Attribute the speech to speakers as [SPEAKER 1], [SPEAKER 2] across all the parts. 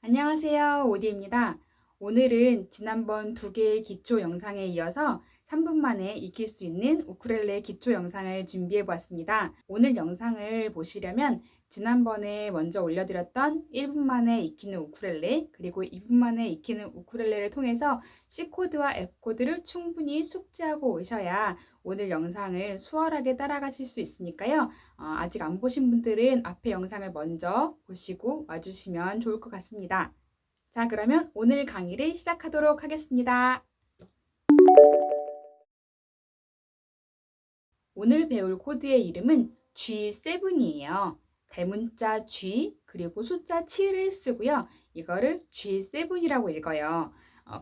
[SPEAKER 1] 안녕하세요. 오디입니다. 오늘은 지난번 두 개의 기초 영상에 이어서 3분 만에 익힐 수 있는 우쿨렐레 기초 영상을 준비해 보았습니다. 오늘 영상을 보시려면 지난번에 먼저 올려드렸던 1분 만에 익히는 우쿨렐레 그리고 2분 만에 익히는 우쿨렐레를 통해서 C코드와 F코드를 충분히 숙지하고 오셔야 오늘 영상을 수월하게 따라가실 수 있으니까요. 아직 안 보신 분들은 앞에 영상을 먼저 보시고 와주시면 좋을 것 같습니다. 자, 그러면 오늘 강의를 시작하도록 하겠습니다. 오늘 배울 코드의 이름은 G7이에요. 대문자 G 그리고 숫자 7을 쓰고요. 이거를 G7이라고 읽어요.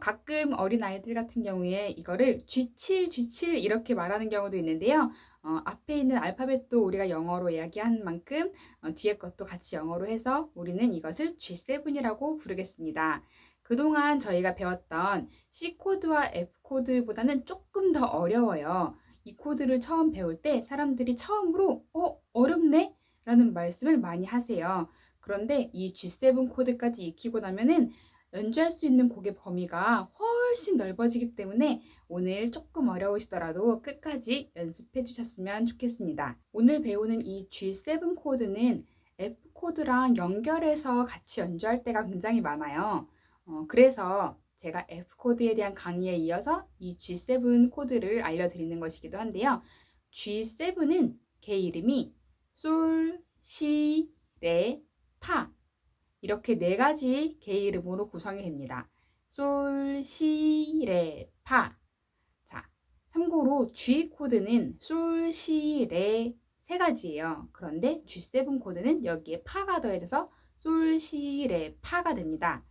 [SPEAKER 1] 가끔 어린아이들 같은 경우에 이거를 G7, G7 이렇게 말하는 경우도 있는데요. 앞에 있는 알파벳도 우리가 영어로 이야기한 만큼 뒤에 것도 같이 영어로 해서 우리는 이것을 G7이라고 부르겠습니다. 그동안 저희가 배웠던 C코드와 F코드보다는 조금 더 어려워요. 이 코드를 처음 배울 때 사람들이 처음으로 어렵네? 라는 말씀을 많이 하세요. 그런데 이 G7 코드까지 익히고 나면은 연주할 수 있는 곡의 범위가 훨씬 넓어지기 때문에 오늘 조금 어려우시더라도 끝까지 연습해 주셨으면 좋겠습니다. 오늘 배우는 이 G7 코드는 F 코드랑 연결해서 같이 연주할 때가 굉장히 많아요. 그래서 제가 F 코드에 대한 강의에 이어서 이 G7 코드를 알려드리는 것이기도 한데요. G7은 개 이름이 솔, 시, 레, 파 이렇게 네 가지 개 이름으로 구성이 됩니다. 솔, 시, 레, 파. 자, 참고로 G 코드는 솔, 시, 레 세 가지예요. 그런데 G7 코드는 여기에 파가 더해져서 솔, 시, 레, 파가 됩니다.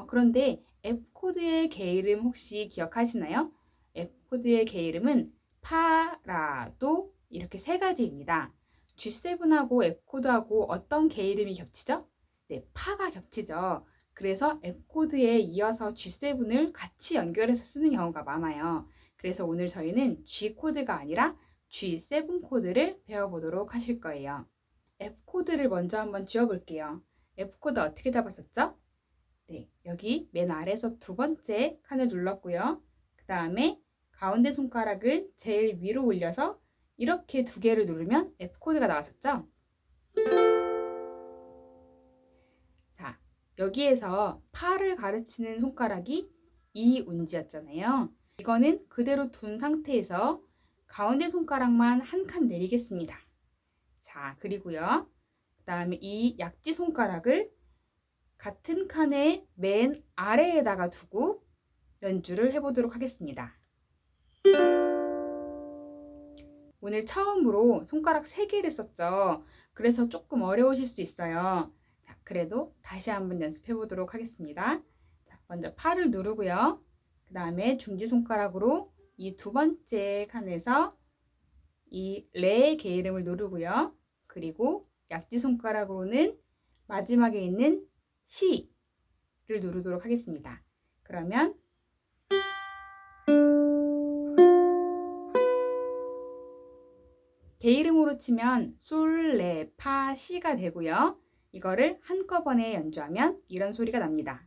[SPEAKER 1] 그런데 F 코드의 개 이름 혹시 기억하시나요? F 코드의 개 이름은 파라도 이렇게 세 가지입니다. G7하고 F 코드하고 어떤 개 이름이 겹치죠? 네, 파가 겹치죠. 그래서 F 코드에 이어서 G7을 같이 연결해서 쓰는 경우가 많아요. 그래서 오늘 저희는 G 코드가 아니라 G7 코드를 배워보도록 하실 거예요. F 코드를 먼저 한번 지워볼게요. F 코드 어떻게 잡았었죠? 네, 여기 맨 아래에서 두 번째 칸을 눌렀고요. 그 다음에 가운데 손가락을 제일 위로 올려서 이렇게 두 개를 누르면 F 코드가 나왔었죠? 자, 여기에서 파를 가르치는 손가락이 이 운지였잖아요. 이거는 그대로 둔 상태에서 가운데 손가락만 한 칸 내리겠습니다. 자, 그리고요. 그 다음에 이 약지 손가락을 같은 칸의 맨 아래에다가 두고 연주를 해보도록 하겠습니다. 오늘 처음으로 손가락 3개를 썼죠. 그래서 조금 어려우실 수 있어요. 자, 그래도 다시 한번 연습해 보도록 하겠습니다. 자, 먼저 파를 누르고요. 그 다음에 중지손가락으로 이 두 번째 칸에서 이 레의 개 이름을 누르고요. 그리고 약지손가락으로는 마지막에 있는 시를 누르도록 하겠습니다. 그러면 개 이름으로 치면 솔, 레, 파, 시가 되고요. 이거를 한꺼번에 연주하면 이런 소리가 납니다.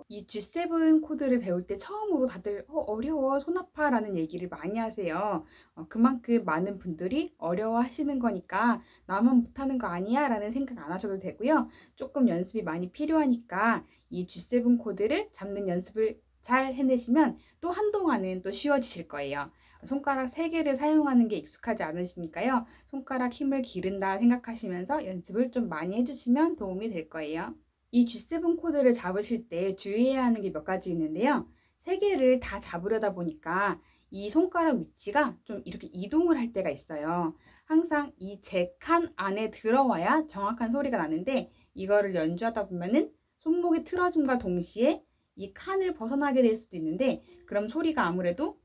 [SPEAKER 1] 이 G7 코드를 배울 때 처음으로 다들 어려워, 손 아파 라는 얘기를 많이 하세요. 그만큼 많은 분들이 어려워하시는 거니까 나만 못하는 거 아니야 라는 생각 안 하셔도 되고요. 조금 연습이 많이 필요하니까 이 G7 코드를 잡는 연습을 잘 해내시면 또 한동안은 또 쉬워지실 거예요. 손가락 3개를 사용하는 게 익숙하지 않으시니까요. 손가락 힘을 기른다 생각하시면서 연습을 좀 많이 해주시면 도움이 될 거예요. 이 G7 코드를 잡으실 때 주의해야 하는 게 몇 가지 있는데요. 3개를 다 잡으려다 보니까 이 손가락 위치가 좀 이렇게 이동을 할 때가 있어요. 항상 이 제 칸 안에 들어와야 정확한 소리가 나는데 이거를 연주하다 보면은 손목이 틀어짐과 동시에 이 칸을 벗어나게 될 수도 있는데 그럼 소리가 아무래도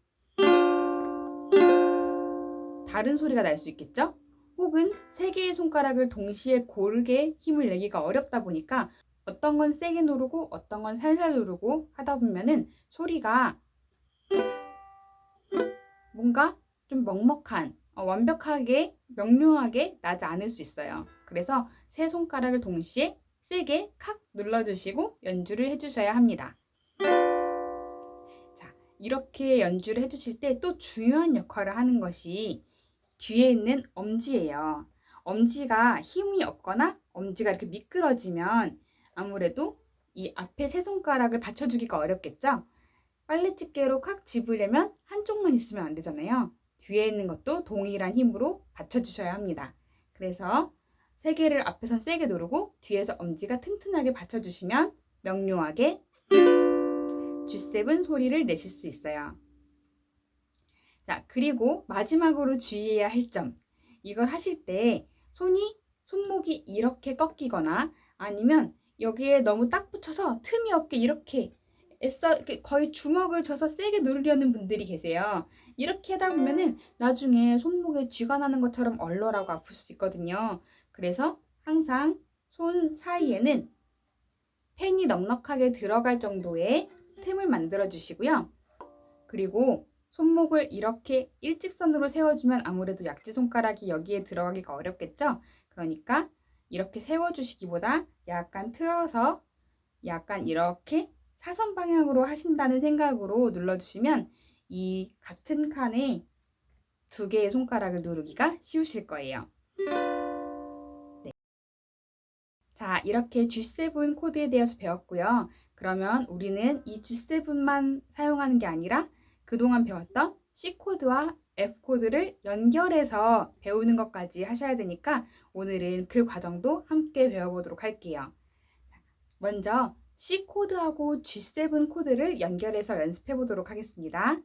[SPEAKER 1] 다른 소리가 날 수 있겠죠? 혹은 3개의 손가락을 동시에 고르게 힘을 내기가 어렵다 보니까 어떤 건 세게 누르고 어떤 건 살살 누르고 하다 보면은 소리가 뭔가 좀 먹먹한 완벽하게 명료하게 나지 않을 수 있어요. 그래서 세 손가락을 동시에 세게 칵 눌러주시고 연주를 해주셔야 합니다. 자, 이렇게 연주를 해주실 때 또 중요한 역할을 하는 것이 뒤에 있는 엄지예요. 엄지가 힘이 없거나 엄지가 이렇게 미끄러지면 아무래도 이 앞에 세 손가락을 받쳐주기가 어렵겠죠? 빨래집게로 콱 집으려면 한쪽만 있으면 안 되잖아요. 뒤에 있는 것도 동일한 힘으로 받쳐주셔야 합니다. 그래서 세 개를 앞에선 세게 누르고 뒤에서 엄지가 튼튼하게 받쳐주시면 명료하게 G7 소리를 내실 수 있어요. 자, 그리고 마지막으로 주의해야 할 점. 이걸 하실 때 손목이 이렇게 꺾이거나 아니면 여기에 너무 딱 붙여서 틈이 없게 이렇게 거의 주먹을 져서 세게 누르려는 분들이 계세요. 이렇게 하다 보면은 나중에 손목에 쥐가 나는 것처럼 얼얼하고 아플 수 있거든요. 그래서 항상 손 사이에는 펜이 넉넉하게 들어갈 정도의 틈을 만들어 주시고요. 그리고 손목을 이렇게 일직선으로 세워주면 아무래도 약지손가락이 여기에 들어가기가 어렵겠죠? 그러니까 이렇게 세워주시기보다 약간 틀어서 약간 이렇게 사선 방향으로 하신다는 생각으로 눌러주시면 이 같은 칸에 두 개의 손가락을 누르기가 쉬우실 거예요. 네. 자, 이렇게 G7 코드에 대해서 배웠고요. 그러면 우리는 이 G7만 사용하는 게 아니라 그동안 배웠던 C코드와 F코드를 연결해서 배우는 것까지 하셔야 되니까 오늘은 그 과정도 함께 배워보도록 할게요. 먼저 C코드하고 G7 코드를 연결해서 연습해 보도록 하겠습니다.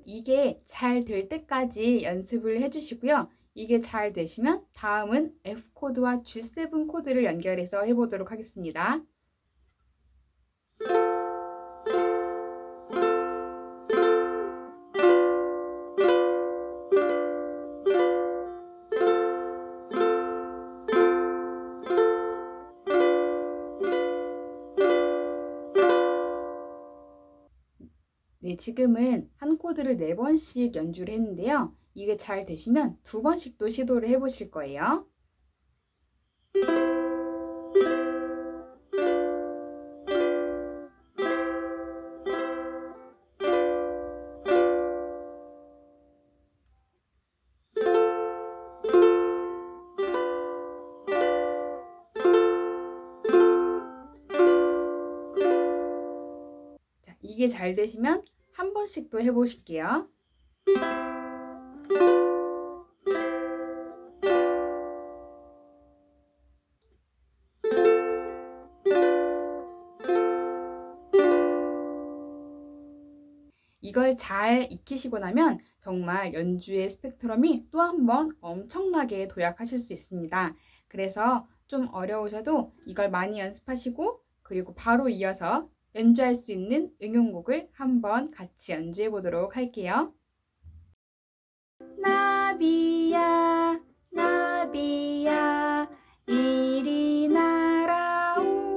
[SPEAKER 1] 이게 잘 될 때까지 연습을 해주시고요. 이게 잘 되시면 다음은 F코드와 G7 코드를 연결해서 해보도록 하겠습니다. 네, 지금은 한 코드를 4번씩 연주를 했는데요. 이게 잘 되시면 2번씩도 시도를 해보실 거예요. 자, 이게 잘 되시면 한 번씩 또 해보실게요. 이걸 잘 익히시고 나면 정말 연주의 스펙트럼이 또 한 번 엄청나게 도약하실 수 있습니다. 그래서 좀 어려우셔도 이걸 많이 연습하시고 그리고 바로 이어서 연주할 수 있는 응용곡을 한번 같이 연주해 보도록 할게요. 나비야 나비야 이리 날아오너라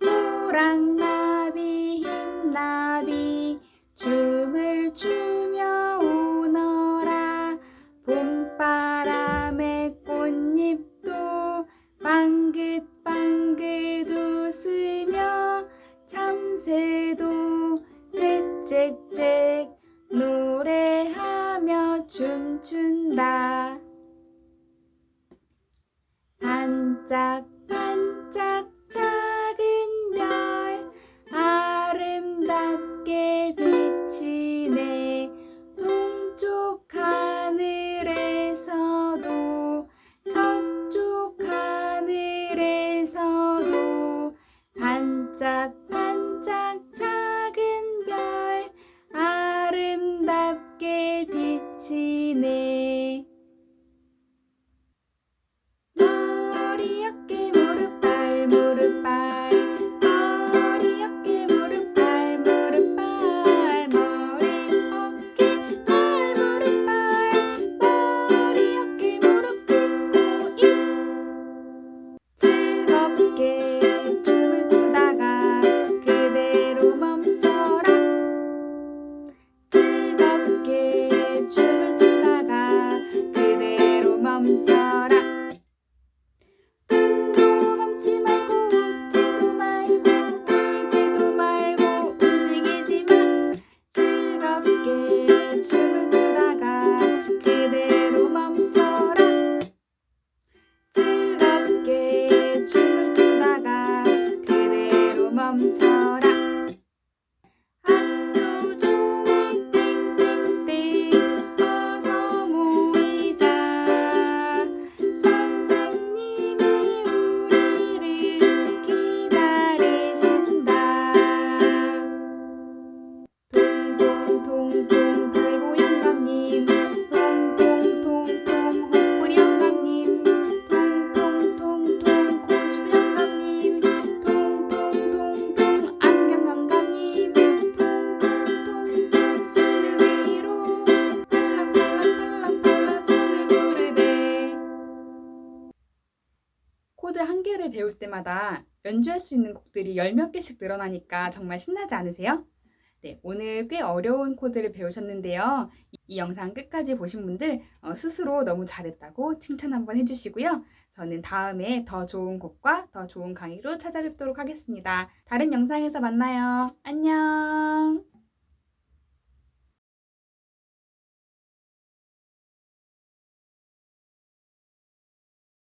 [SPEAKER 1] 호랑나비 흰나비 춤을 추며 오너라 봄바람에 꽃잎도 방긋방긋 웃으며 참새도 짹짹짹 노래하며 춤춘다. 반짝반짝 작은 별 아름답게 비치네. 동쪽 하늘에서도 서쪽 하늘에서도 반짝반짝 작은 별 아름답게 비치네. 머리 어깨 배울 때마다 연주할 수 있는 곡들이 열 몇 개씩 늘어나니까 정말 신나지 않으세요? 네, 오늘 꽤 어려운 코드를 배우셨는데요. 이 영상 끝까지 보신 분들 스스로 너무 잘했다고 칭찬 한번 해주시고요. 저는 다음에 더 좋은 곡과 더 좋은 강의로 찾아뵙도록 하겠습니다. 다른 영상에서 만나요. 안녕!